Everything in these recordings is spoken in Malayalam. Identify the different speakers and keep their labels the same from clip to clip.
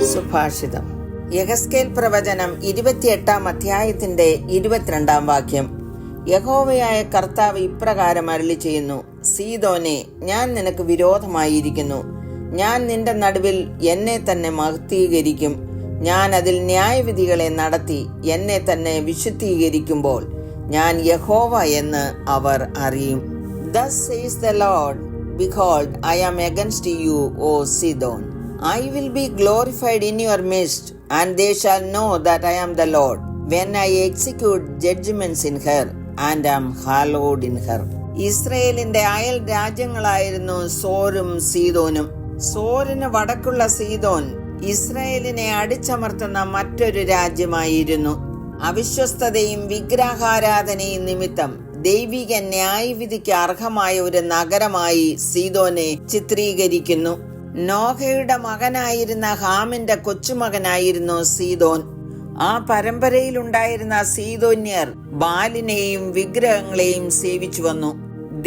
Speaker 1: സുഭാഷിതം. യഹസ്കേൽ പ്രവചനം 28 അധ്യായത്തിന്റെ 22 വാക്യം. യഹോവയായ കർത്താവ് ഇപ്രകാരം അരുളി ചെയ്യുന്നു: സീദോനെ, ഞാൻ നിനക്ക് വിരോധമായിരിക്കുന്നു. ഞാൻ നിന്റെ നടുവിൽ എന്നെ തന്നെ മഹത്വീകരിക്കും. ഞാൻ അതിൽ ന്യായവിധികളെ നടത്തി എന്നെ തന്നെ വിശുദ്ധീകരിക്കുമ്പോൾ ഞാൻ യഹോവ എന്ന് അവർ അറിയും. Thus says the Lord, behold, I am against you, O Sidon. I will be glorified in your midst, and they shall know that I am the Lord, when I execute judgments in her, and am hallowed in her. ഇസ്രയേലിന്റെ അയൽ രാജ്യങ്ങളായിരുന്നു സോരും സീദോനും. സോരിന് വടക്കുള്ള സീദോൻ ഇസ്രയേലിനെ അടിച്ചമർത്തുന്ന മറ്റൊരു രാജ്യമായിരുന്നു. അവിശ്വസ്തതയും വിഗ്രഹാരാധനയും നിമിത്തം ദൈവിക ന്യായവിധിക്ക് അർഹമായ ഒരു നഗരമായി സീദോനെ ചിത്രീകരിക്കുന്നു. നോഹയുടെ മകനായിരുന്ന ഹാമിന്റെ കൊച്ചുമകനായിരുന്നു സീദോൻ. ആ പരമ്പരയിലുണ്ടായിരുന്ന സീദോന്യർ ബാലിനെയും വിഗ്രഹങ്ങളെയും സേവിച്ചു വന്നു.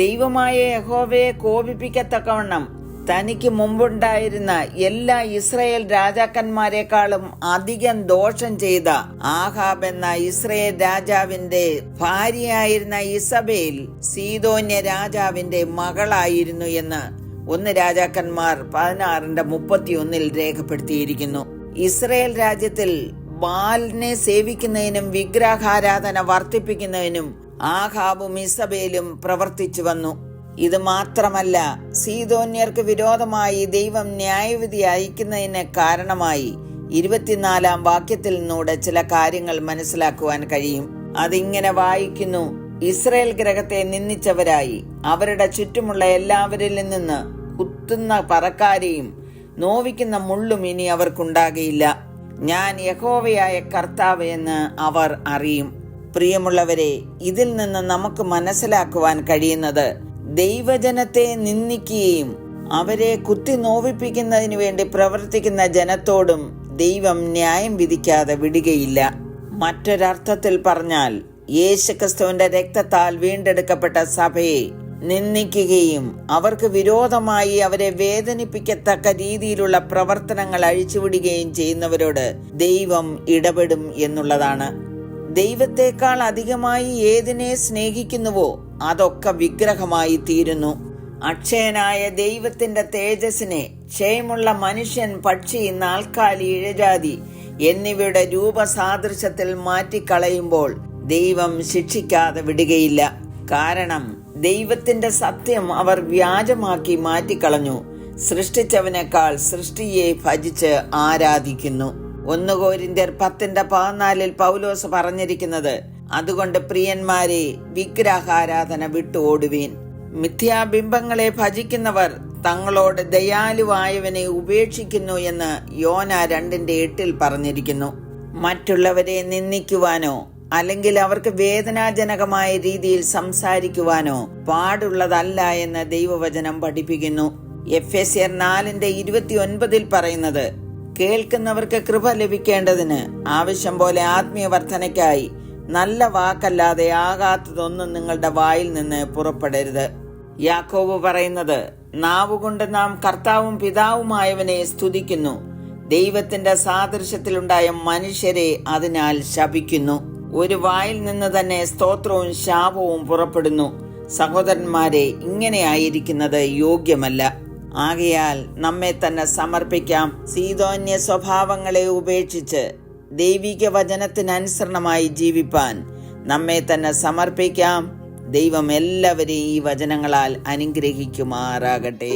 Speaker 1: ദൈവമായ യഹോവയെ കോപിപ്പിക്കത്തക്കവണ്ണം തനിക്ക് മുമ്പുണ്ടായിരുന്ന എല്ലാ ഇസ്രയേൽ രാജാക്കന്മാരെക്കാളും അധികം ദോഷം ചെയ്ത ആഹാബ് എന്ന ഇസ്രയേൽ രാജാവിന്റെ ഭാര്യയായിരുന്ന ഇസബേൽ സീദോന്യ രാജാവിന്റെ മകളായിരുന്നു എന്ന് 1 രാജാക്കന്മാർ 16:31 രേഖപ്പെടുത്തിയിരിക്കുന്നു. ഇസ്രയേൽ രാജ്യത്തിൽ ബാലിനെ സേവിക്കുന്നതിനും വിഗ്രഹാരാധന വർദ്ധിപ്പിക്കുന്നതിനും ആഹാബും ഇസബേലും പ്രവർത്തിച്ചു വന്നു. ഇത് മാത്രമല്ല, സീദോന്യർക്ക് വിരോധമായി ദൈവം ന്യായവിധി അയക്കുന്നതിന് കാരണമായി 24 വാക്യത്തിൽ നിന്നൂടെ ചില കാര്യങ്ങൾ മനസ്സിലാക്കുവാൻ കഴിയും. അതിങ്ങനെ വായിക്കുന്നു: ഇസ്രയേൽ ഗ്രഹത്തെ നിന്ദിച്ചവരായി അവരുടെ ചുറ്റുമുള്ള എല്ലാവരിൽ നിന്ന് കുത്തുന്ന പറക്കാരെയും നോവിക്കുന്ന മുള്ളും ഇനി അവർക്കുണ്ടാകയില്ല. ഞാൻ യഹോവയായ കർത്താവ് എന്ന് അവർ അറിയും. പ്രിയമുള്ളവരെ, ഇതിൽ നിന്ന് നമുക്ക് മനസ്സിലാക്കുവാൻ കഴിയുന്നത് ദൈവജനത്തെ നിന്ദിക്കുകയും അവരെ കുത്തി നോവിപ്പിക്കുന്നതിന് വേണ്ടി പ്രവർത്തിക്കുന്ന ജനത്തോടും ദൈവം ന്യായം വിധിക്കാതെ വിടുകയില്ല. മറ്റൊരർത്ഥത്തിൽ പറഞ്ഞാൽ, യേശുക്രിസ്തുവിന്റെ രക്തത്താൽ വീണ്ടെടുക്കപ്പെട്ട സഭയെ നിന്ദിക്കുകയും അവർക്ക് വിരോധമായി അവരെ വേദനിപ്പിക്കത്തക്ക രീതിയിലുള്ള പ്രവർത്തനങ്ങൾ അഴിച്ചുവിടുകയും ചെയ്യുന്നവരോട് ദൈവം ഇടപെടും എന്നുള്ളതാണ്. ദൈവത്തെക്കാൾ അധികമായി ഏതിനെ സ്നേഹിക്കുന്നുവോ അതൊക്കെ വിഗ്രഹമായി തീരുന്നു. അക്ഷയനായ ദൈവത്തിന്റെ തേജസ്സിനെ ക്ഷയമുള്ള മനുഷ്യൻ, പക്ഷി, നാൽക്കാലി, ഇഴജാതി എന്നിവയുടെ രൂപസാദൃശ്യത്തിൽ മാറ്റിക്കളയുമ്പോൾ ദൈവം ശിക്ഷിക്കാതെ വിടുകയില്ല. കാരണം ദൈവത്തിന്റെ സത്യം അവർ വ്യാജമാക്കി മാറ്റിക്കളഞ്ഞു. സൃഷ്ടിച്ചവനേക്കാൾ സൃഷ്ടിയെ ഭജിച്ച് ആരാധിക്കുന്നു. 1 കൊരിന്ത്യർ 10:14 പൗലോസ് പറഞ്ഞിരിക്കുന്നത്: അതുകൊണ്ട് പ്രിയന്മാരെ, വിഗ്രഹാരാധന വിട്ടു ഓടുവീൻ. മിഥ്യാബിംബങ്ങളെ ഭജിക്കുന്നവർ തങ്ങളോട് ദയാലുവായവനെ ഉപേക്ഷിക്കുന്നു എന്ന് യോന 2:8 പറഞ്ഞിരിക്കുന്നു. മറ്റുള്ളവരെ നിന്ദിക്കുവാനോ അല്ലെങ്കിൽ അവർക്ക് വേദനാജനകമായ രീതിയിൽ സംസാരിക്കുവാനോ പാടുള്ളതല്ല എന്ന് ദൈവവചനം പഠിപ്പിക്കുന്നു. എഫെസ്യർ 4:29 പറയുന്നത്: കേൾക്കുന്നവർക്ക് കൃപ ലഭിക്കേണ്ടതിന് ആവശ്യം പോലെ ആത്മീയ വർധനയ്ക്കായി നല്ല വാക്കല്ലാതെ ആകാത്തതൊന്നും നിങ്ങളുടെ വായിൽ നിന്ന് പുറപ്പെടരുത്. യാക്കോബ് പറയുന്നത്: നാവുകൊണ്ട് നാം കർത്താവും പിതാവുമായവനെ സ്തുതിക്കുന്നു, ദൈവത്തിന്റെ സാദൃശ്യത്തിലുണ്ടായ മനുഷ്യരെ അതിനാൽ ശപിക്കുന്നു. ഒരു വായിൽ നിന്ന് തന്നെ സ്തോത്രവും ശാപവും പുറപ്പെടുന്നു. സഹോദരന്മാരെ, ഇങ്ങനെയായിരിക്കുന്നത് യോഗ്യമല്ല. ആകയാൽ നമ്മെ തന്നെ സമർപ്പിക്കാം. സീദോന്യ സ്വഭാവങ്ങളെ ഉപേക്ഷിച്ച് ദൈവിക വചനത്തിനനുസരണമായി ജീവിപ്പാൻ നമ്മെ തന്നെ സമർപ്പിക്കാം. ദൈവം എല്ലാവരെയും ഈ വചനങ്ങളാൽ അനുഗ്രഹിക്കുമാറാകട്ടെ.